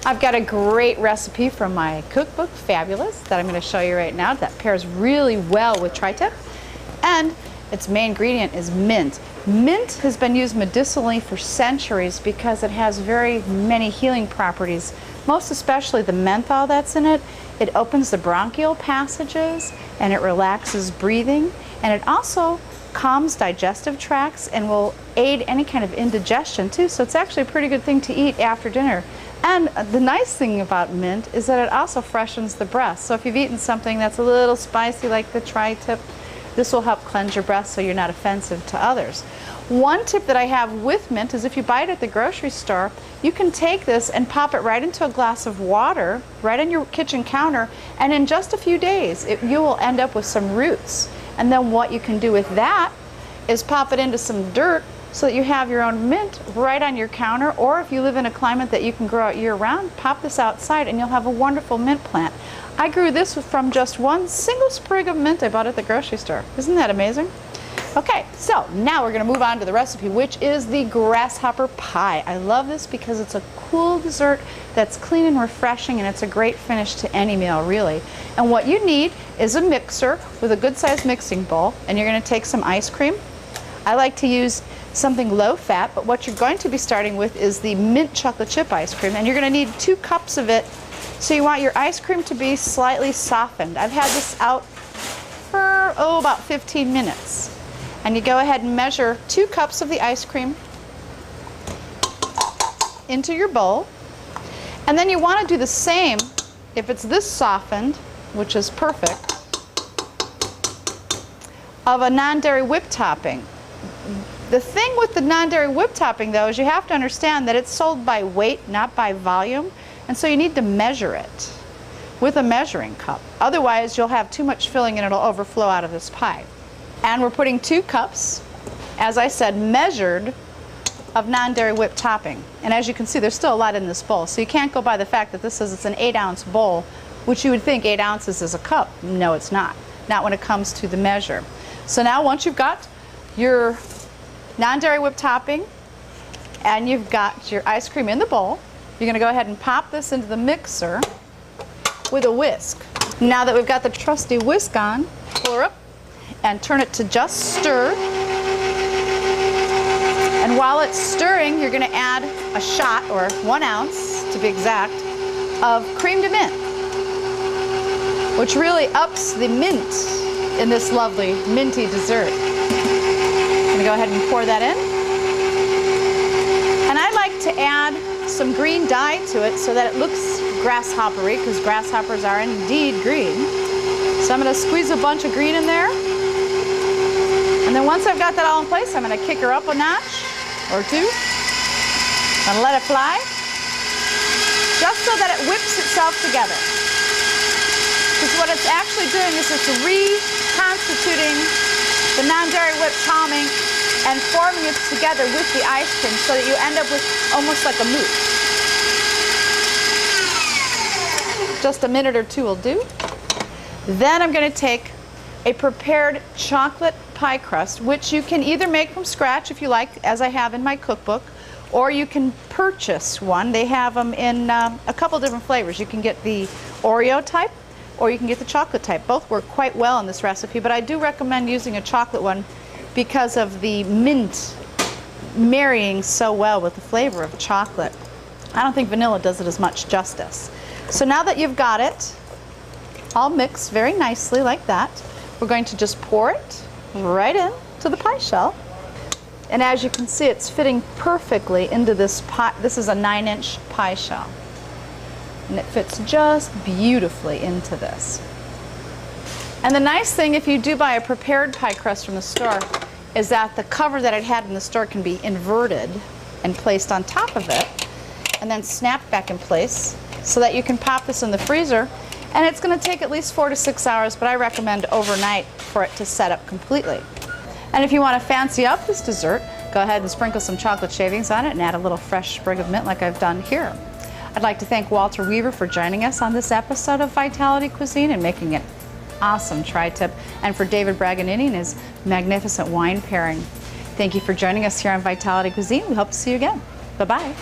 I've got a great recipe from my cookbook, Fabulous, that I'm going to show you right now that pairs really well with tri-tip. And its main ingredient is mint. Mint has been used medicinally for centuries because it has very many healing properties, most especially the menthol that's in it. It opens the bronchial passages and it relaxes breathing, and it also calms digestive tracts and will aid any kind of indigestion too, so it's actually a pretty good thing to eat after dinner. And the nice thing about mint is that it also freshens the breath. So if you've eaten something that's a little spicy like the tri-tip, this will help cleanse your breath so you're not offensive to others. One tip that I have with mint is if you buy it at the grocery store, you can take this and pop it right into a glass of water right on your kitchen counter, and in just a few days you will end up with some roots. And then what you can do with that is pop it into some dirt so that you have your own mint right on your counter, or if you live in a climate that you can grow out year-round, pop this outside and you'll have a wonderful mint plant. I grew this from just one single sprig of mint I bought at the grocery store. Isn't that amazing? Okay, so now we're going to move on to the recipe, which is the grasshopper pie. I love this because it's a cool dessert that's clean and refreshing, and it's a great finish to any meal, really. And what you need is a mixer with a good-sized mixing bowl, and you're going to take some ice cream. I like to use something low-fat, but what you're going to be starting with is the mint chocolate chip ice cream, and you're going to need 2 cups of it. So you want your ice cream to be slightly softened. I've had this out for, about 15 minutes. And you go ahead and measure 2 cups of the ice cream into your bowl. And then you want to do the same if it's this softened, which is perfect, of a non-dairy whip topping. The thing with the non-dairy whip topping, though, is you have to understand that it's sold by weight, not by volume. And so you need to measure it with a measuring cup. Otherwise, you'll have too much filling and it'll overflow out of this pie. And we're putting 2 cups, as I said, measured, of non-dairy whipped topping. And as you can see, there's still a lot in this bowl. So you can't go by the fact that this says it's an 8-ounce bowl, which you would think 8 ounces is a cup. No, it's not. Not when it comes to the measure. So now once you've got your non-dairy whipped topping and you've got your ice cream in the bowl, you're going to go ahead and pop this into the mixer with a whisk. Now that we've got the trusty whisk on, pull her up and turn it to just stir. And while it's stirring, you're going to add a shot, or 1 ounce to be exact, of cream de mint, which really ups the mint in this lovely minty dessert. I'm going to go ahead and pour that in. And I like to add some green dye to it so that it looks grasshoppery, because grasshoppers are indeed green. So I'm going to squeeze a bunch of green in there. And then once I've got that all in place, I'm going to kick her up a notch or 2 and let it fly, just so that it whips itself together. Because what it's actually doing is it's reconstituting the non-dairy whipped calming and forming it together with the ice cream so that you end up with almost like a mousse. Just a minute or 2 will do. Then I'm going to take a prepared chocolate pie crust, which you can either make from scratch if you like, as I have in my cookbook, or you can purchase one. They have them in a couple different flavors. You can get the Oreo type, or you can get the chocolate type. Both work quite well in this recipe, but I do recommend using a chocolate one because of the mint marrying so well with the flavor of chocolate. I don't think vanilla does it as much justice. So now that you've got it all mixed very nicely like that, we're going to just pour it right in to the pie shell. And as you can see, it's fitting perfectly into this pie. This is a 9-inch pie shell. And it fits just beautifully into this. And the nice thing, if you do buy a prepared pie crust from the store, is that the cover that it had in the store can be inverted and placed on top of it, and then snapped back in place so that you can pop this in the freezer. And it's going to take at least 4 to 6 hours, but I recommend overnight for it to set up completely. And if you want to fancy up this dessert, go ahead and sprinkle some chocolate shavings on it and add a little fresh sprig of mint like I've done here. I'd like to thank Walter Weaver for joining us on this episode of Vitality Cuisine and making an awesome tri-tip, and for David Braganini and his magnificent wine pairing. Thank you for joining us here on Vitality Cuisine. We hope to see you again. Bye-bye.